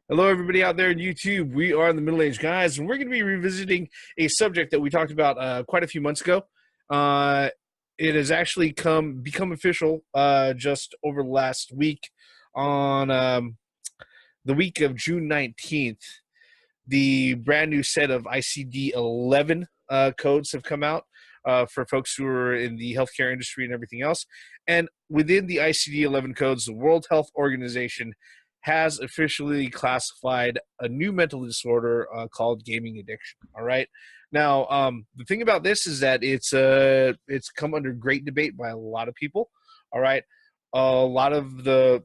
Hello, everybody out there on YouTube. We are the Middle Aged Guys, and we're going to be revisiting a subject that we talked about quite a few months ago. Uh, it has actually become official just over the last week on the week of June 19th. The brand new set of ICD 11 codes have come out for folks who are in the healthcare industry and everything else. And within the ICD 11 codes, the World Health Organization has officially classified a new mental disorder called gaming addiction. All right. Now, the thing about this is that it's come under great debate by a lot of people. All right. A lot of the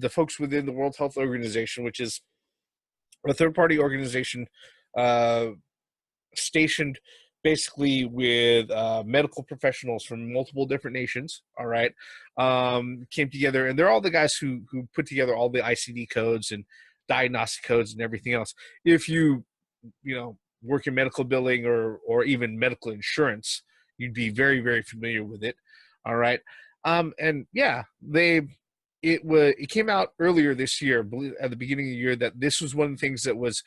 folks within the World Health Organization, which is a third-party organization stationed basically with medical professionals from multiple different nations, all right, came together, and they're all the guys who put together all the ICD codes and diagnostic codes and everything else. If you work in medical billing or even medical insurance, you'd be very, very familiar with it, all right. And yeah, it came out earlier this year, at the beginning of the year, that this was one of the things that was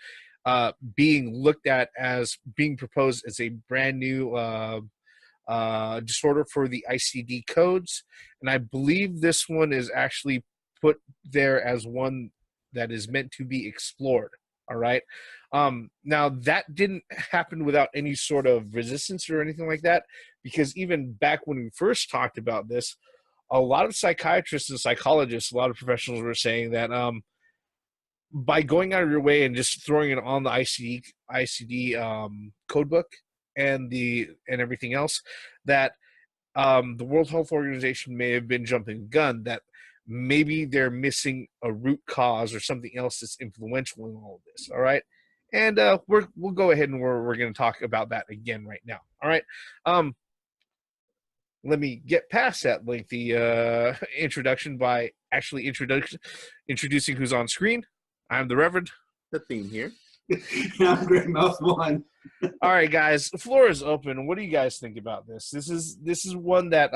being looked at as being proposed as a brand new disorder for the ICD codes. And I believe this one is actually put there as one that is meant to be explored. All right. Now, that didn't happen without any sort of resistance or anything like that, because even back when we first talked about this, a lot of psychiatrists and psychologists, a lot of professionals were saying that by going out of your way and just throwing it on the ICD code book and everything else, that the World Health Organization may have been jumping the gun, that maybe they're missing a root cause or something else that's influential in all of this. All right. And we'll go ahead and we're going to talk about that again right now. All right. Let me get past that lengthy introduction by actually introducing who's on screen. I'm the Reverend. The theme here. I'm Great Mouth One. All right, guys, the floor is open. What do you guys think about this? This is one that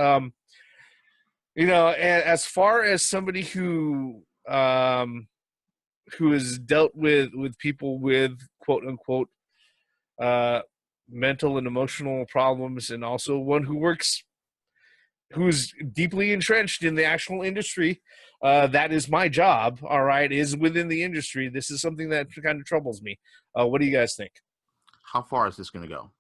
as far as somebody who has dealt with people with quote unquote mental and emotional problems, and also one who's deeply entrenched in the actual industry, that is my job, all right, is within the industry. This is something that kind of troubles me. What do you guys think? How far is this going to go?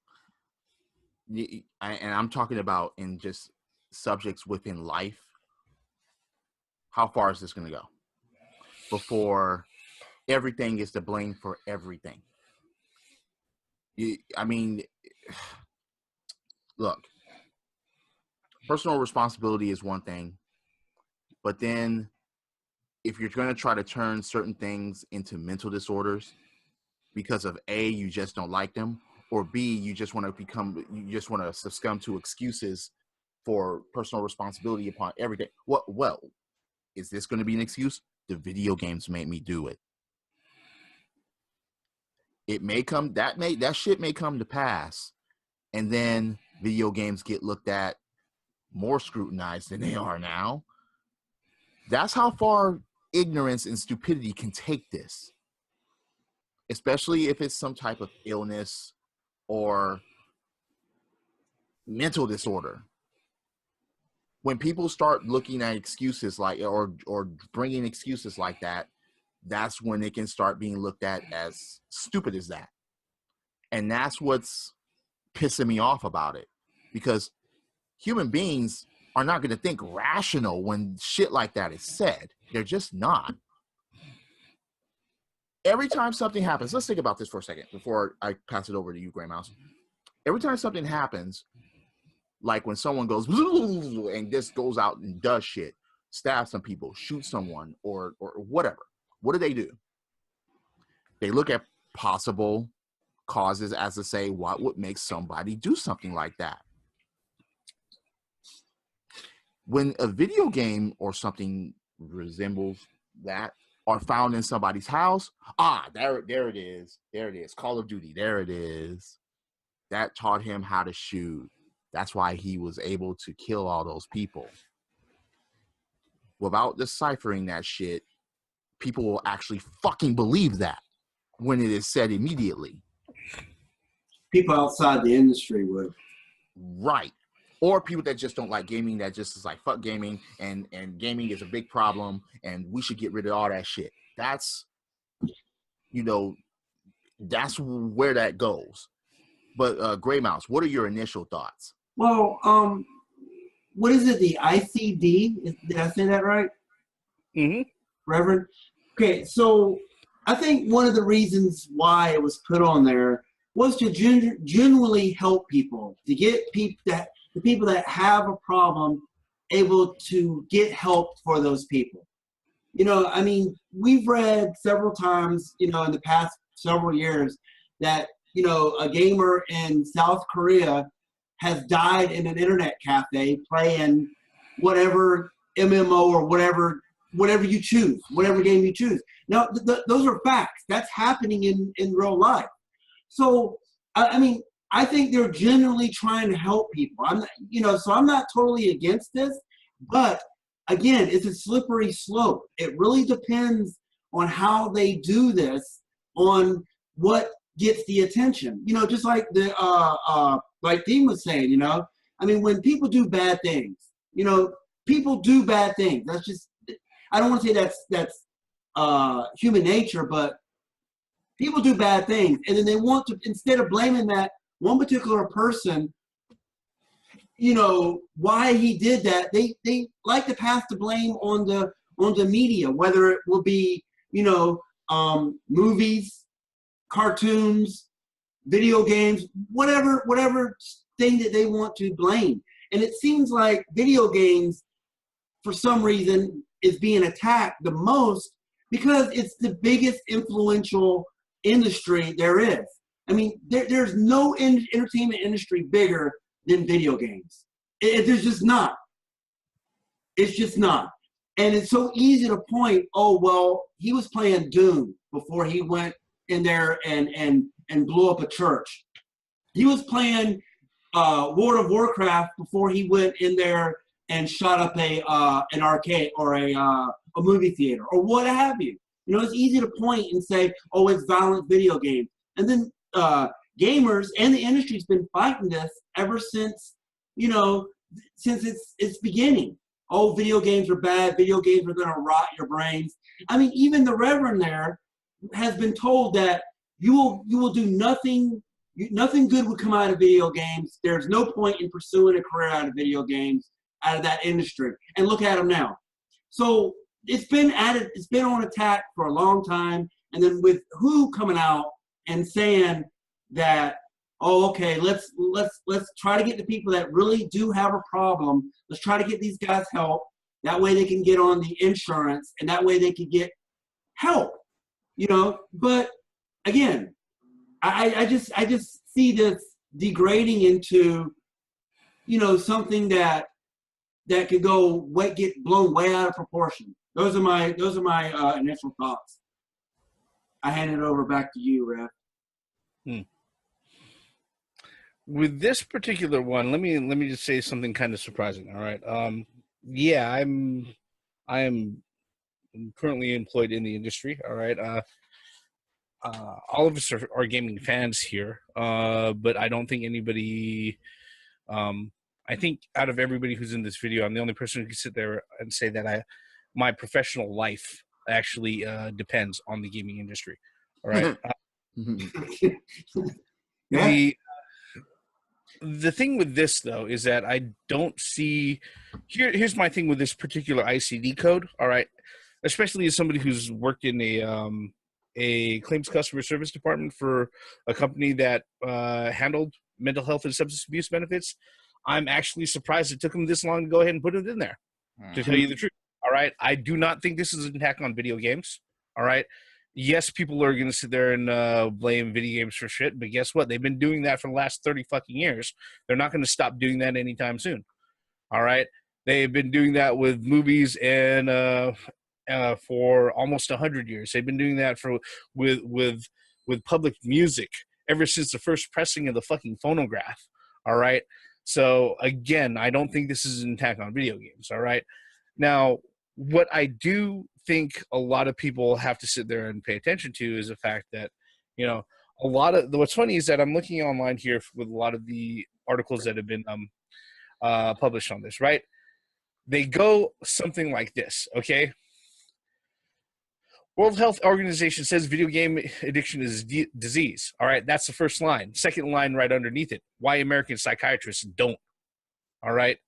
And I'm talking about in just subjects within life. How far is this going to go before everything is to blame for everything? Look, personal responsibility is one thing, but then if you're going to try to turn certain things into mental disorders because of A, you just don't like them, or B, you just want to succumb to excuses for personal responsibility upon everything. Well, is this going to be an excuse? The video games made me do it. It may come, that shit may come to pass, and then video games get looked at more scrutinized than they are now. That's how far ignorance and stupidity can take this, especially if it's some type of illness or mental disorder. When people start looking at excuses like or bringing excuses like that, that's when it can start being looked at as stupid as that. And that's what's pissing me off about it, because human beings are not going to think rational when shit like that is said. They're just not. Every time something happens, let's think about this for a second before I pass it over to you, Gray Mouse. Every time something happens, like when someone goes and just goes out and does shit, stabs some people, shoots someone, or whatever, what do? They look at possible causes as to say, what would make somebody do something like that? When a video game or something resembles that are found in somebody's house, there it is. There it is. Call of Duty. There it is. That taught him how to shoot. That's why he was able to kill all those people. Without deciphering that shit, people will actually fucking believe that when it is said immediately. People outside the industry would. Right. Or people that just don't like gaming, that just is like, fuck gaming, and gaming is a big problem, and we should get rid of all that shit. That's, you know, that's where that goes. But Gray Mouse, what are your initial thoughts? Well, what is it? The ICD? Did I say that right? Mm-hmm. Reverend? Okay, so I think one of the reasons why it was put on there was to genuinely help people, to get the people that have a problem able to get help for those people. You know, I mean, we've read several times, you know, in the past several years that, you know, a gamer in South Korea has died in an internet cafe playing whatever MMO or whatever you choose, whatever game you choose. Now, those are facts. That's happening in real life. So, I mean, I think they're genuinely trying to help people. I'm not, you know, so I'm not totally against this, but again, it's a slippery slope. It really depends on how they do this, on what gets the attention. You know, just like like Dean was saying, you know, I mean, when people do bad things, you know, people do bad things. That's just, I don't want to say that's human nature, but people do bad things, and then they want to, instead of blaming that one particular person, you know, why he did that, they like to pass the blame on the media, whether it will be, you know, movies, cartoons, video games, whatever thing that they want to blame. And it seems like video games, for some reason, is being attacked the most because it's the biggest influential industry there is. I mean, there's no entertainment industry bigger than video games. There's just not. It's just not. And it's so easy to point, oh, well, he was playing Doom before he went in there and blew up a church. He was playing World of Warcraft before he went in there and shot up an arcade or a movie theater or what have you. You know, it's easy to point and say, oh, it's violent video games. And then gamers and the industry's been fighting this ever since, you know, since its beginning. Oh, video games are bad. Video games are going to rot your brains. I mean, even the Reverend there has been told that you will do nothing. Nothing good would come out of video games. There's no point in pursuing a career out of video games, out of that industry. And look at them now. So it's been on attack for a long time. And then with Who coming out and saying that, oh, okay, let's try to get the people that really do have a problem. Let's try to get these guys help. That way they can get on the insurance, and that way they can get help. You know, but again, I just see this degrading into, you know, something that could get blown way out of proportion. Those are my initial thoughts. I hand it over back to you, Rev. With this particular one, let me just say something kind of surprising. All right, yeah, I am currently employed in the industry. All right, all of us are gaming fans here, but I don't think anybody. I think out of everybody who's in this video, I'm the only person who can sit there and say that my professional life actually depends on the gaming industry. All right. Yeah. The thing with this, though, is that I don't see. Here's my thing with this particular ICD code. All right, especially as somebody who's worked in a claims customer service department for a company that handled mental health and substance abuse benefits, I'm actually surprised it took them this long to go ahead and put it in there. To tell you the truth, all right, I do not think this is an attack on video games. All right. Yes, people are going to sit there and blame video games for shit, but guess what? They've been doing that for the last 30 fucking years. They're not going to stop doing that anytime soon. All right? They've been doing that with movies and for almost 100 years. They've been doing that with public music ever since the first pressing of the fucking phonograph. All right? So, again, I don't think this is an attack on video games. All right? Now, what I do think a lot of people have to sit there and pay attention to is the fact that, you know, a lot of what's funny is that I'm looking online here with a lot of the articles that have been published on this, right? They go something like this, okay? World Health Organization says video game addiction is disease. All right, that's the first line. Second line right underneath it, why American psychiatrists don't. All right.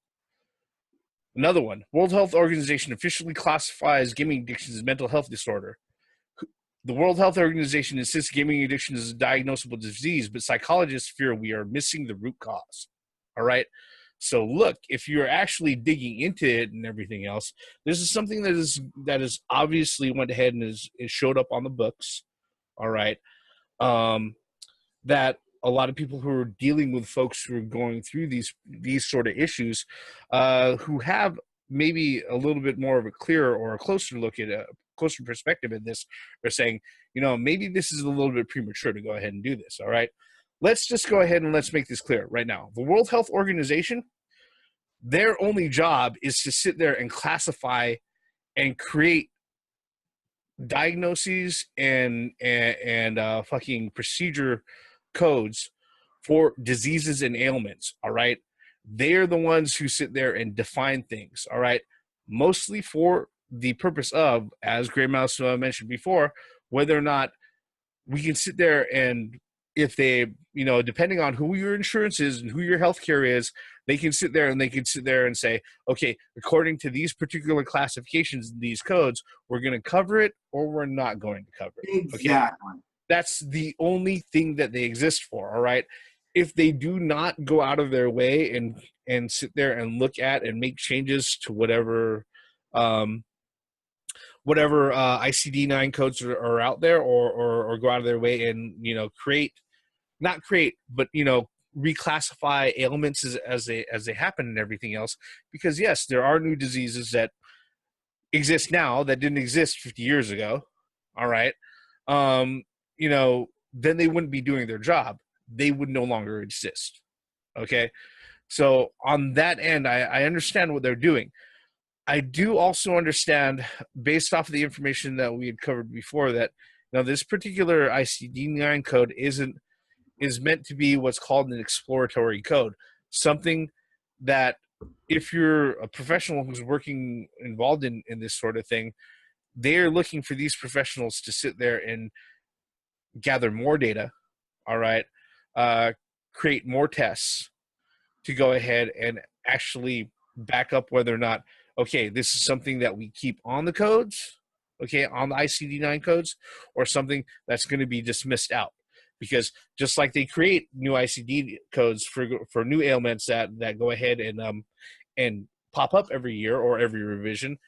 Another one, World Health Organization officially classifies gaming addiction as a mental health disorder. The World Health Organization insists gaming addiction is a diagnosable disease, but psychologists fear we are missing the root cause. All right. So look, if you're actually digging into it and everything else, this is something that is obviously went ahead and is showed up on the books. All right. That a lot of people who are dealing with folks who are going through these sort of issues, who have maybe a little bit more of a clearer or a closer look at a closer perspective at this, are saying, you know, maybe this is a little bit premature to go ahead and do this. All right. Let's just go ahead and let's make this clear right now. The World Health Organization, their only job is to sit there and classify and create diagnoses and fucking procedure codes for diseases and ailments. All right. They're the ones who sit there and define things. All right. Mostly for the purpose of, as Grey Mouse mentioned before, whether or not we can sit there and if they, you know, depending on who your insurance is and who your healthcare is, they can sit there and say, okay, according to these particular classifications, these codes, we're going to cover it or we're not going to cover it. Exactly. Okay? That's the only thing that they exist for. All right. If they do not go out of their way and sit there and look at and make changes to whatever ICD-9 codes are out there, or go out of their way and, you know, reclassify ailments as they happen and everything else. Because yes, there are new diseases that exist now that didn't exist 50 years ago. All right. You know, then they wouldn't be doing their job. They would no longer exist. Okay. So on that end, I understand what they're doing. I do also understand, based off of the information that we had covered before, that now this particular ICD-9 code is meant to be what's called an exploratory code, something that if you're a professional who's involved in this sort of thing, they're looking for these professionals to sit there and gather more data, all right, create more tests to go ahead and actually back up whether or not, okay, this is something that we keep on the codes, okay, on the ICD-9 codes, or something that's going to be dismissed out. Because just like they create new ICD codes for new ailments that go ahead and pop up every year or every revision,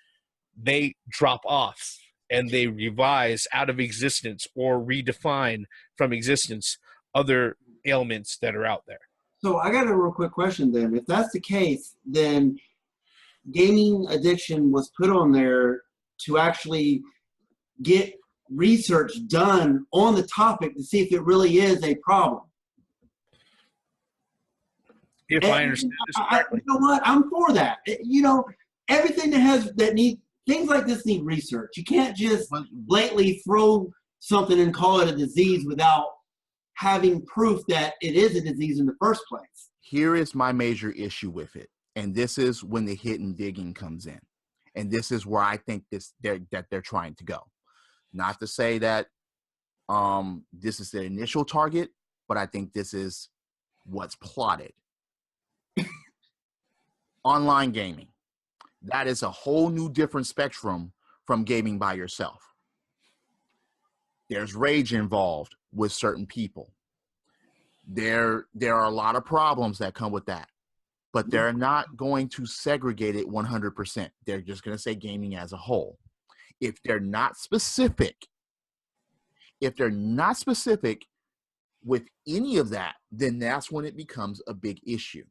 they drop off and they revise out of existence or redefine from existence other ailments that are out there. So I got a real quick question then. If that's the case, then gaming addiction was put on there to actually get research done on the topic to see if it really is a problem. If I understand this correctly. You know what? I'm for that. You know, everything things like this need research. You can't just blatantly throw something and call it a disease without having proof that it is a disease in the first place. Here is my major issue with it. And this is when the hidden digging comes in. And this is where I think that they're trying to go. Not to say that this is their initial target, but I think this is what's plotted. Online gaming. That is a whole new different spectrum from gaming by yourself. There's rage involved with certain people. There are a lot of problems that come with that. But they're not going to segregate it 100%. They're just going to say gaming as a whole. If they're not specific with any of that, then that's when it becomes a big issue.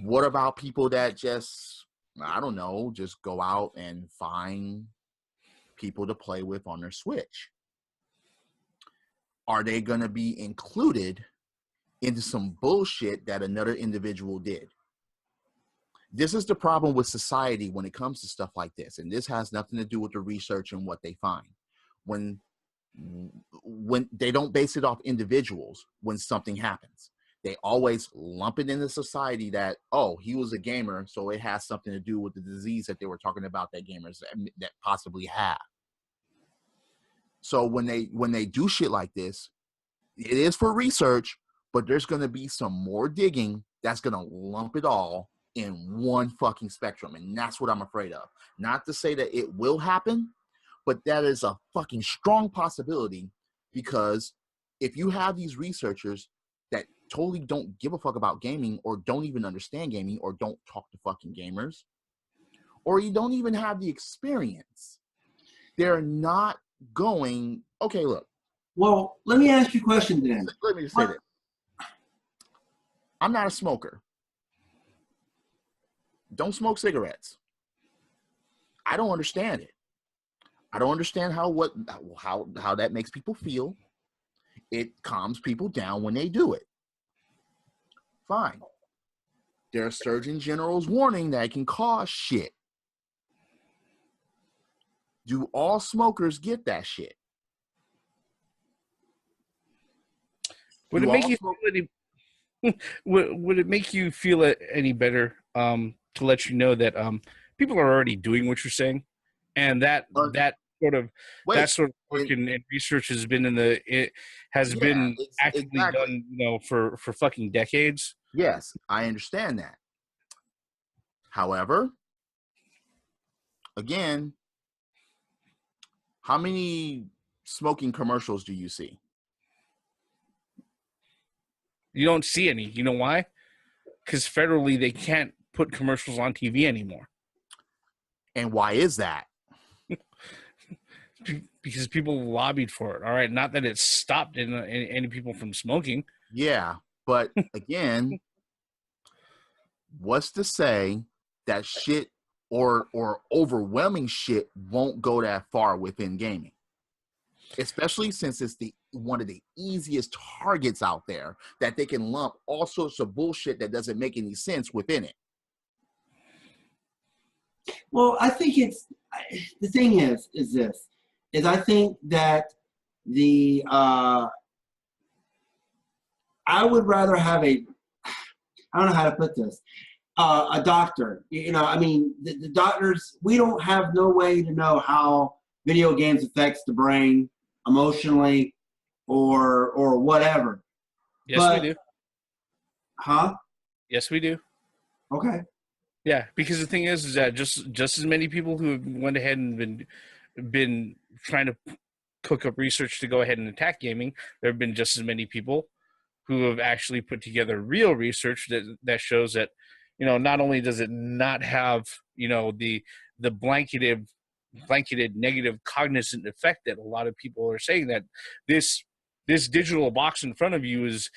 What about people that just, I don't know, just go out and find people to play with on their Switch? Are they going to be included into some bullshit that another individual did? This is the problem with society when it comes to stuff like this, and this has nothing to do with the research and what they find. When they don't base it off individuals when something happens, they always lump it into society that, oh, he was a gamer, so it has something to do with the disease that they were talking about that gamers that possibly have. So when they do shit like this, it is for research, but there's going to be some more digging that's going to lump it all in one fucking spectrum, and that's what I'm afraid of. Not to say that it will happen, but that is a fucking strong possibility, because if you have these researchers that totally don't give a fuck about gaming, or don't even understand gaming, or don't talk to fucking gamers, or you don't even have the experience, they're not going, okay, look. Well, let me ask you a question then. Let me just say this. I'm not a smoker. Don't smoke cigarettes. I don't understand it. I don't understand how that makes people feel. It calms people down when they do it. Fine. There are Surgeon General's warning that it can cause shit. Do all smokers get that shit? Would it make you feel would it make you feel any better to let you know that people are already doing what you're saying, and that sort of work and research has been been actively done, for fucking decades. Yes, I understand that. However, again, how many smoking commercials do you see? You don't see any. You know why? Because federally they can't put commercials on TV anymore. And why is that? Because people lobbied for it. All right, not that it stopped any people from smoking. Yeah, but again, what's to say that shit or overwhelming shit won't go that far within gaming? Especially since it's one of the easiest targets out there that they can lump all sorts of bullshit that doesn't make any sense within it. Well, I think the thing is I think that I would rather have I don't know how to put this, a doctor. I mean, the doctors, we don't have no way to know how video games affects the brain emotionally or whatever. Yes, we do. Huh? Yes, we do. Okay. Yeah, because the thing is that just as many people who have went ahead and been trying to cook up research to go ahead and attack gaming, there have been just as many people who have actually put together real research that shows that, not only does it not have, the blanketed negative cognizant effect that a lot of people are saying, that this digital box in front of you is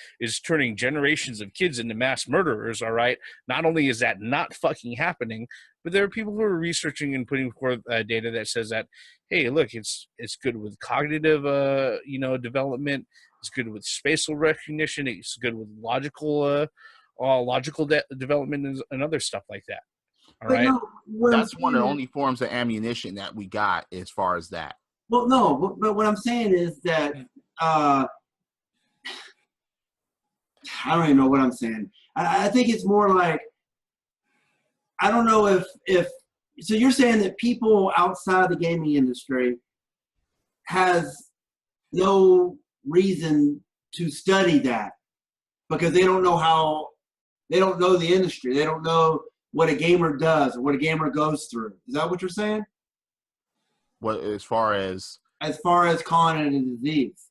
turning generations of kids into mass murderers. All right. Not only is that not fucking happening, but there are people who are researching and putting forth data that says that, hey, look, it's good with cognitive, development. It's good with spatial recognition. It's good with logical development and other stuff like that. All right. No, that's one of the only forms of ammunition that we got as far as that. Well, no, but what I'm saying is that I don't even know what I'm saying. I think it's more like, I don't know if so you're saying that people outside the gaming industry has no reason to study that because they don't know the industry. They don't know what a gamer does or what a gamer goes through. Is that what you're saying? What, as far as calling it a disease?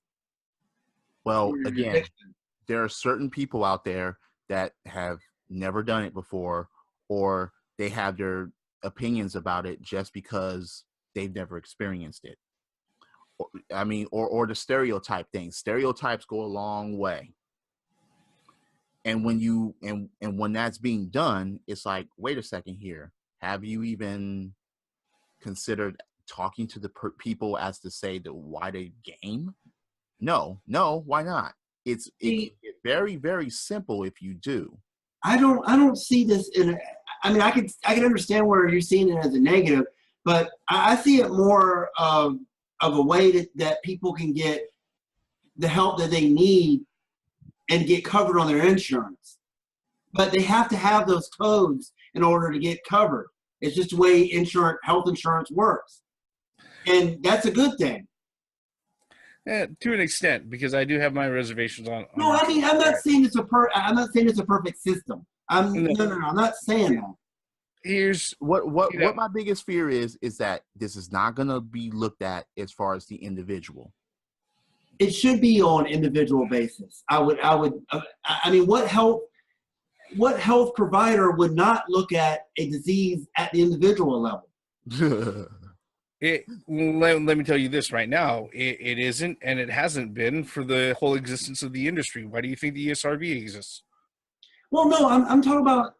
Well, again, there are certain people out there that have never done it before, or they have their opinions about it just because they've never experienced it. Or the stereotype thing. Stereotypes go a long way. And when that's being done, it's like, wait a second here. Have you even considered talking to the people as to say that why they game? No, why not? It's very, very simple if you do. I don't see this I mean, I can understand where you're seeing it as a negative, but I see it more of a way that people can get the help that they need and get covered on their insurance. But they have to have those codes in order to get covered. It's just the way health insurance works. And that's a good thing. To an extent, because I do have my reservations on No, I mean, I'm not saying it's a perfect system. I'm not saying that. Here's what my biggest fear is that this is not going to be looked at as far as the individual. It should be on individual basis. I mean, what health provider would not look at a disease at the individual level? Let me tell you this right now. It isn't, and it hasn't been for the whole existence of the industry. Why do you think the ESRB exists? Well, no, I'm talking about.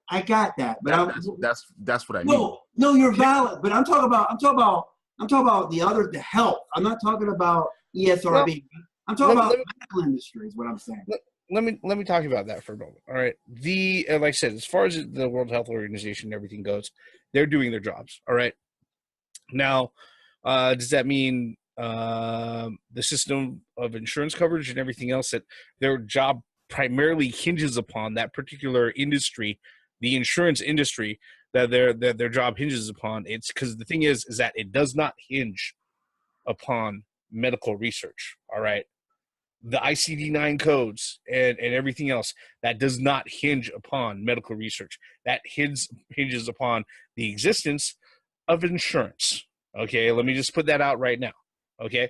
I got that, but that's what I mean. No, you're valid, but I'm talking about the health. I'm not talking about ESRB. Well, I'm talking about medical industry. Is what I'm saying. Let me talk about that for a moment. All right, like I said, as far as the World Health Organization and everything goes, they're doing their jobs. All right. Now, does that mean the system of insurance coverage and everything else that their job primarily hinges upon, that particular industry, the insurance industry that their job hinges upon? It's because the thing is that it does not hinge upon medical research. All right, the ICD-9 codes and everything else, that does not hinge upon medical research. That hinges upon the existence of insurance. Okay, let me just put that out right now. Okay,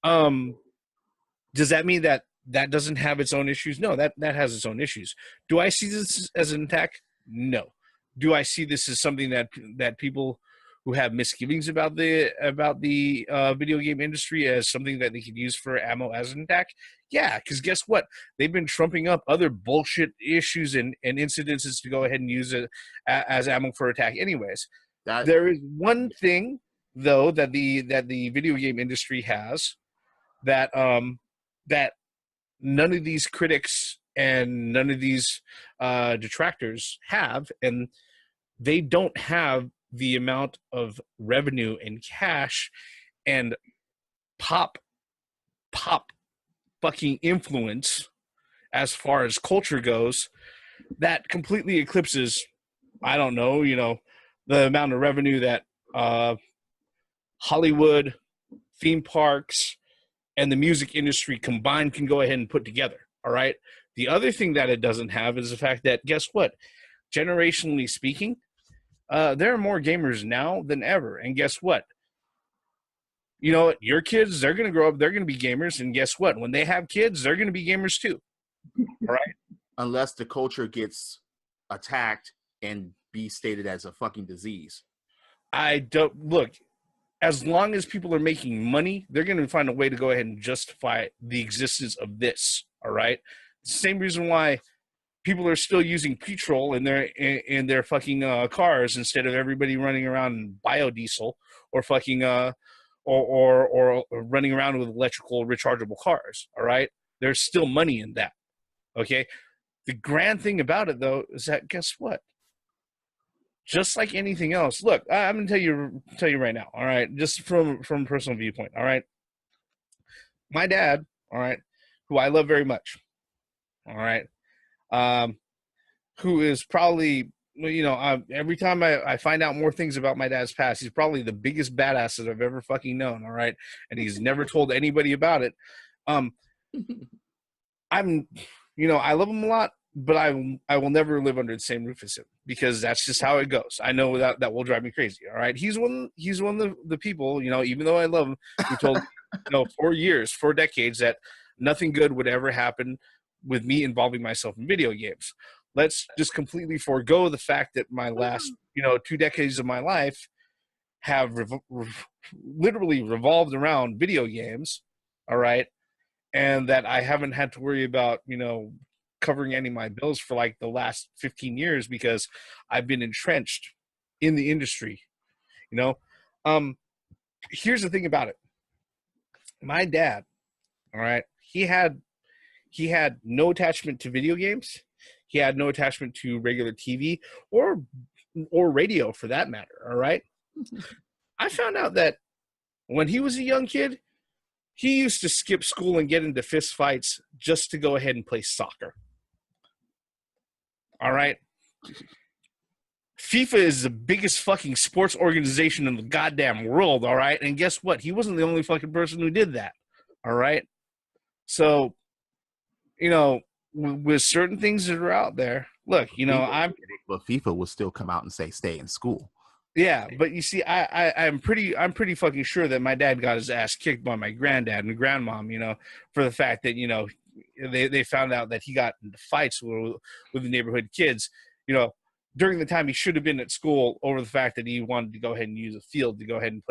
does that mean that doesn't have its own issues? No, that has its own issues. Do I see this as an attack? No. Do I see this as something that people who have misgivings about the video game industry as something that they could use for ammo as an attack? Yeah, because guess what? They've been trumping up other bullshit issues and incidences to go ahead and use it as ammo for attack anyways. There is one thing, though, that the video game industry has that none of these critics and none of these detractors have, and they don't have the amount of revenue and cash and pop fucking influence as far as culture goes that completely eclipses, I don't know, the amount of revenue that Hollywood, theme parks, and the music industry combined can go ahead and put together. All right. The other thing that it doesn't have is the fact that, guess what? Generationally speaking, there are more gamers now than ever. And guess what? Your kids, they're going to grow up, they're going to be gamers. And guess what? When they have kids, they're going to be gamers too. All right. Unless the culture gets attacked and be stated as a fucking disease. I don't look. As long as people are making money, they're going to find a way to go ahead and justify the existence of this. All right. Same reason why people are still using petrol in their fucking cars instead of everybody running around in biodiesel or fucking or running around with electrical rechargeable cars. All right. There's still money in that. Okay. The grand thing about it, though, is that guess what? Just like anything else, look, I'm gonna tell you right now, all right, just from a personal viewpoint, all right. My dad, all right, who I love very much, all right, who is probably, every time I find out more things about my dad's past, he's probably the biggest badass that I've ever fucking known, all right, and he's never told anybody about it. I love him a lot, but I will never live under the same roof as him because that's just how it goes. I know that will drive me crazy. All right. He's one of the people, even though I love him, who told me, 4 decades that nothing good would ever happen with me involving myself in video games. Let's just completely forego the fact that my last, 2 decades of my life have literally revolved around video games. All right. And that I haven't had to worry about, covering any of my bills for like the last 15 years because I've been entrenched in the industry. Here's the thing about it. My dad, all right, he had no attachment to video games. He had no attachment to regular TV or radio for that matter, all right? I found out that when he was a young kid, he used to skip school and get into fist fights just to go ahead and play soccer. All right? FIFA is the biggest fucking sports organization in the goddamn world, all right? And guess what? He wasn't the only fucking person who did that, all right? So, you know, with certain things that are out there, look, you know, But FIFA will still come out and say stay in school. Yeah, but you see, I'm pretty fucking sure that my dad got his ass kicked by my granddad and grandmom, you know, for the fact that, you know, they found out that he got into fights with the neighborhood kids, you know, during the time he should have been at school over the fact that he wanted to go ahead and use a field to go ahead and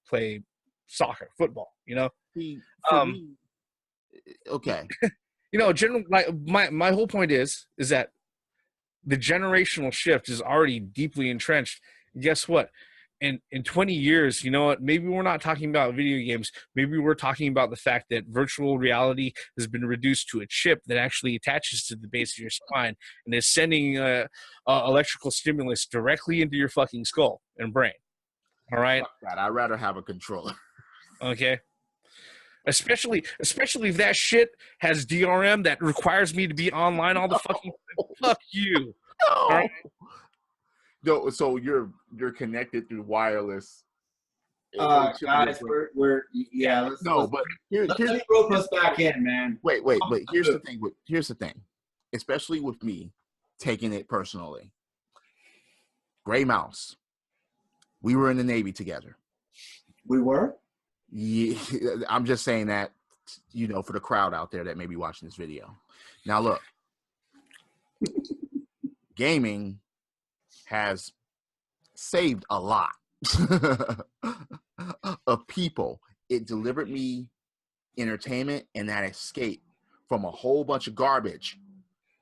play soccer, football, you know. Okay. You know, like my whole point is that the generational shift is already deeply entrenched. Guess what? In 20 years, you know what? Maybe we're not talking about video games. Maybe we're talking about the fact that virtual reality has been reduced to a chip that actually attaches to the base of your spine and is sending electrical stimulus directly into your fucking skull and brain. All right? Fuck that. I'd rather have a controller. Okay. Especially if that shit has DRM that requires me to be online all the fucking fuck you. No. All right? No, so you're connected through wireless. Guys, we're yeah. Let's rope us back in, man. Wait, but here's the thing. Here's the thing, especially with me taking it personally. Gray Mouse, we were in the Navy together. We were. Yeah, I'm just saying that, you know, for the crowd out there that may be watching this video. Now, look, gaming has saved a lot of people. It delivered me entertainment and that escape from a whole bunch of garbage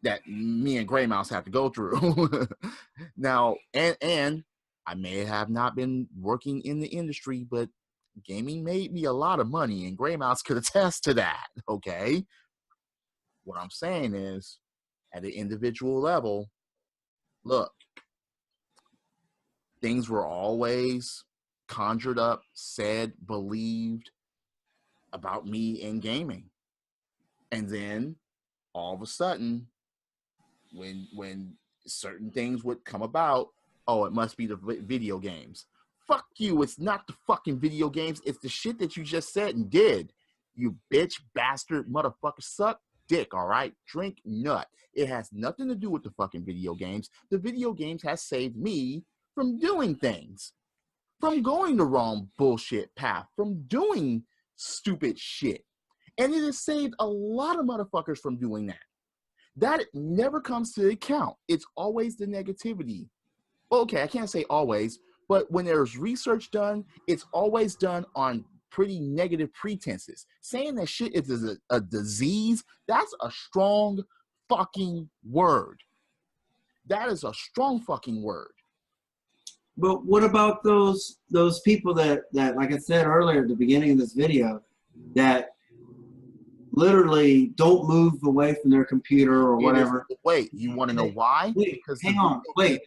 that me and Gray Mouse have to go through. Now, and I may have not been working in the industry, but gaming made me a lot of money, and Gray Mouse could attest to that, okay? What I'm saying is, at an individual level, look, things were always conjured up, said, believed about me in gaming. And then, all of a sudden, when certain things would come about, oh, it must be the video games. Fuck you, it's not the fucking video games, it's the shit that you just said and did. You bitch, bastard, motherfucker, suck dick, all right? Drink nut. It has nothing to do with the fucking video games. The video games has saved me from doing things, from going the wrong bullshit path, from doing stupid shit. And it has saved a lot of motherfuckers from doing that. That never comes to account. It's always the negativity. Okay, I can't say always, but when there's research done, it's always done on pretty negative pretenses. Saying that shit is a disease, that's a strong fucking word. That is a strong fucking word. But what about those people that like I said earlier at the beginning of this video, that literally don't move away from their computer or whatever? Wait, you want to know why? Because hang on, wait.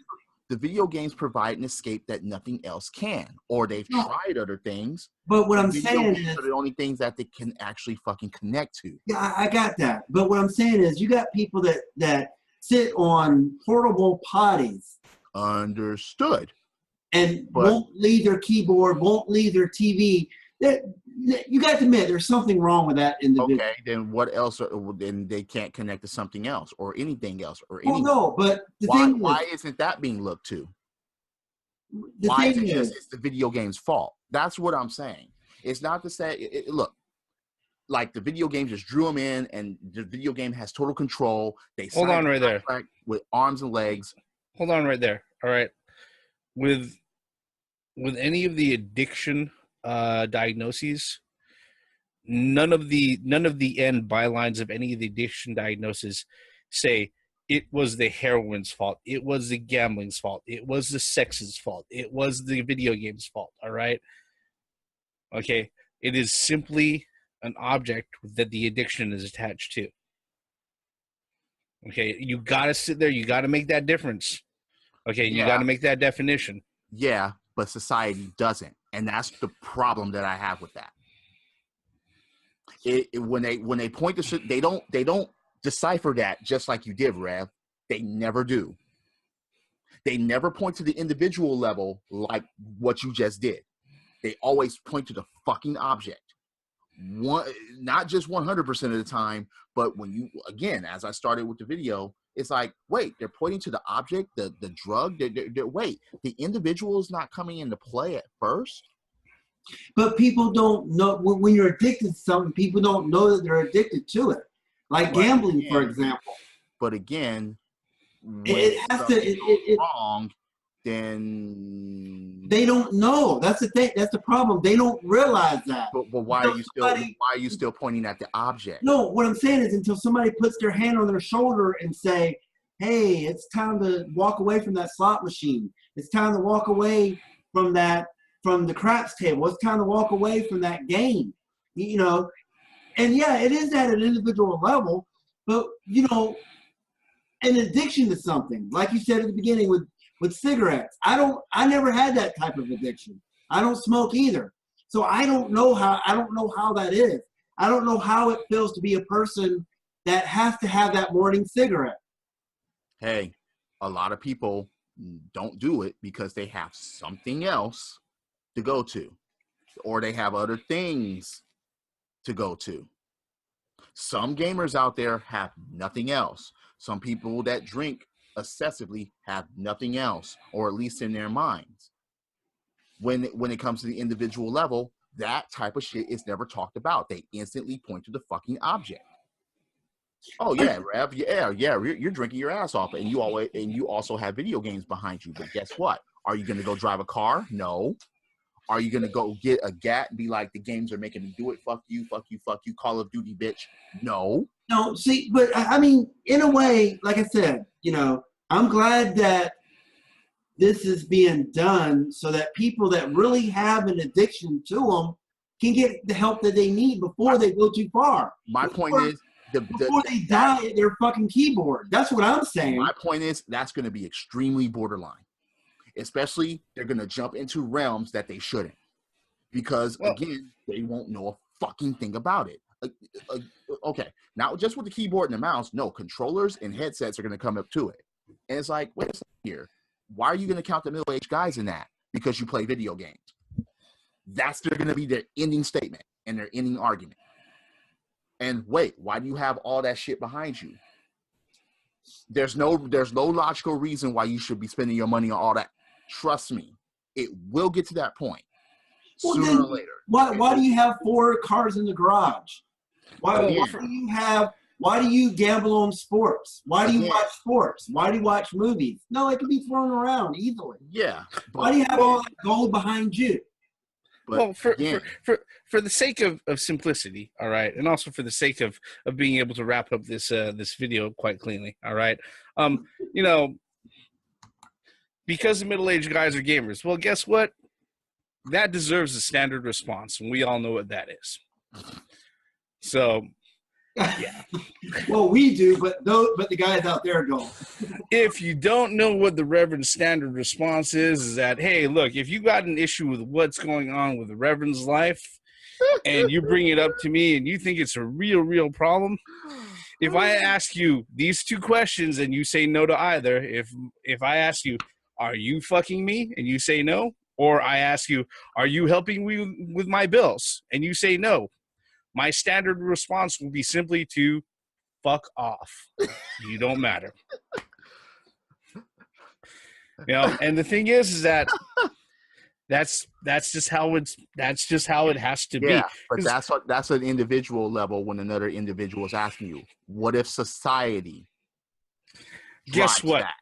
The video games provide an escape that nothing else can, or they've tried other things. But what I'm saying is, are the only things that they can actually fucking connect to. Yeah, I got that. But what I'm saying is, you got people that sit on portable potties. Understood. And won't leave their keyboard, won't leave their TV. You got to admit, there's something wrong with that individual. Okay, then what else? Then they can't connect to something else or anything else or anything. Well, no, but why isn't that being looked to? Why is it just it's the video game's fault? That's what I'm saying. It's not to say, look, like the video game just drew them in, and the video game has total control. They hold on right there with arms and legs. Hold on right there. All right, with any of the addiction diagnoses, none of the end bylines of any of the addiction diagnoses say it was the heroin's fault, it was the gambling's fault, it was the sex's fault, it was the video game's fault. All right, okay, it is simply an object that the addiction is attached to. Okay, you got to sit there. You got to make that difference. Okay, you got to make that definition. Yeah, but society doesn't, and that's the problem that I have with that. When they point to shit, they don't decipher that just like you did, Rev. They never do. They never point to the individual level like what you just did. They always point to the fucking object. Not just 100% of the time, but when you, again, as I started with the video, it's like, wait, they're pointing to the object, the drug. Wait, the individual is not coming into play at first. But people don't know when you're addicted to something. People don't know that they're addicted to it, like gambling, for example. But again, when it has to. Wrong, then they don't know. That's the thing. That's the problem. They don't realize that. But why are you still pointing at the object? No, what I'm saying is until somebody puts their hand on their shoulder and say, "Hey, it's time to walk away from that slot machine. It's time to walk away from the craps table. It's time to walk away from that game." You know, and yeah, it is at an individual level, but you know, an addiction to something, like you said at the beginning with cigarettes. I never had that type of addiction. I don't smoke either. So I don't know how that is. I don't know how it feels to be a person that has to have that morning cigarette. Hey, a lot of people don't do it because they have something else to go to, or they have other things to go to. Some gamers out there have nothing else. Some people that drink excessively have nothing else, or at least in their minds. When it comes to the individual level, that type of shit is never talked about. They instantly point to the fucking object. Oh yeah, Rev, yeah, you're drinking your ass off, and you also have video games behind you. But guess what? Are you gonna go drive a car? No. Are you gonna go get a GAT and be like, the games are making me do it? Fuck you, fuck you, fuck you, Call of Duty, bitch. No. No, see, but I mean, in a way, like I said, you know, I'm glad that this is being done so that people that really have an addiction to them can get the help that they need before they go too far. My point is, before they die at their fucking keyboard. That's what I'm saying. My point is, that's going to be extremely borderline. Especially, they're going to jump into realms that they shouldn't. Because, again, they won't know a fucking thing about it. Okay, not just with the keyboard and the mouse. No, controllers and headsets are going to come up to it. And it's like, wait a second here. Why are you going to count the middle-aged guys in that? Because you play video games. That's going to be their ending statement and their ending argument. And wait, why do you have all that shit behind you? There's no logical reason why you should be spending your money on all that. Trust me, it will get to that point sooner or later. Why do you have 4 cars in the garage? Why do you gamble on sports? Why do you watch sports? Why do you watch movies? No, it can be thrown around easily. Yeah. Why do you have all that gold behind you? But for the sake of simplicity, all right, and also for the sake of being able to wrap up this this video quite cleanly, all right, you know, because the middle-aged guys are gamers. Well, guess what? That deserves a standard response, and we all know what that is. So, yeah. Well, we do, but the guys out there don't. If you don't know what the Reverend's standard response is that, hey, look, if you got an issue with what's going on with the Reverend's life and you bring it up to me and you think it's a real problem, if I ask you these 2 questions and you say no to either, if I ask you, are you fucking me? And you say no, or I ask you, are you helping me with my bills? And you say no, my standard response will be simply to fuck off. You don't matter. You know, and the thing is that that's just how it has to be. Yeah, but that's an individual level when another individual is asking you, what if society? Guess what? That?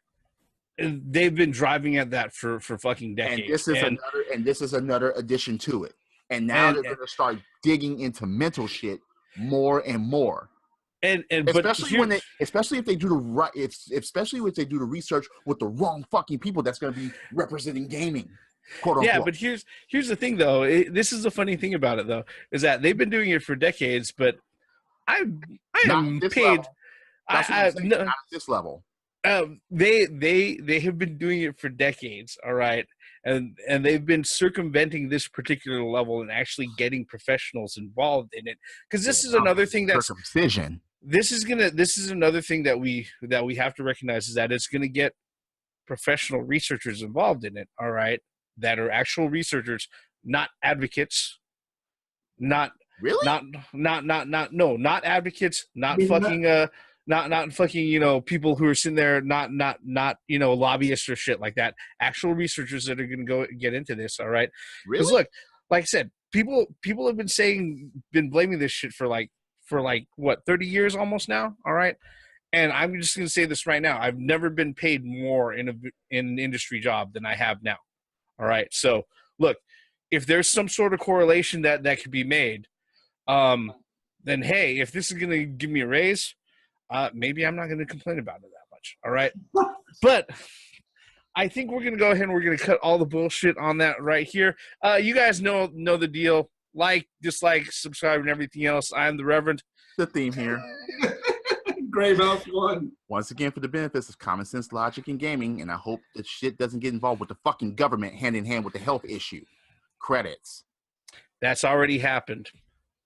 They've been driving at that for fucking decades. And this is another addition to it. And now they're going to start digging into mental shit more and more. And especially if they do the research with the wrong fucking people that's going to be representing gaming, quote unquote. Yeah, but here's the thing though. This is the funny thing about it though, is that they've been doing it for decades, but I am paid. That's what I'm saying. No, Not at this level. they have been doing it for decades, all right, and they've been circumventing this particular level and actually getting professionals involved in it, because this is another thing that's circumcision. this is another thing that we have to recognize, is that it's gonna get professional researchers involved in it, all right, that are actual researchers, not advocates, not Really? not advocates, not Been fucking not fucking people who are sitting there, not lobbyists or shit like that. Actual researchers that are going to go get into this, all right? Because Really? look, like I said, people have been blaming this shit for what, 30 years almost now, all right? And I'm just going to say this right now: I've never been paid more in an industry job than I have now. All right, so look, if there's some sort of correlation that could be made, then hey, if this is going to give me a raise, maybe I'm not going to complain about it that much. All right, but I think we're going to go ahead and we're going to cut all the bullshit on that right here. You guys know the deal: like, dislike, subscribe, and everything else. I'm the Reverend. The theme here. Grave House 1. Once again, for the benefits of common sense, logic, and gaming, and I hope that shit doesn't get involved with the fucking government hand in hand with the health issue. Credits. That's already happened.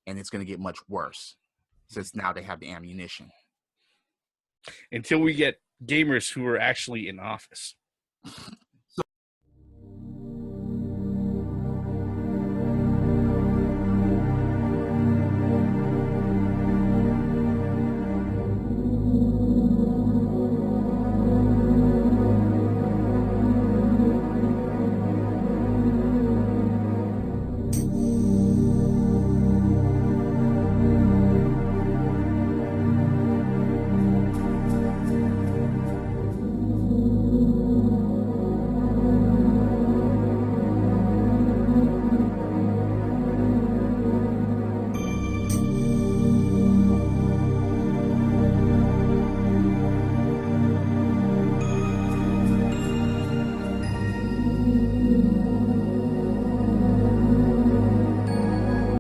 And it's going to get much worse since now they have the ammunition. Until we get gamers who are actually in office.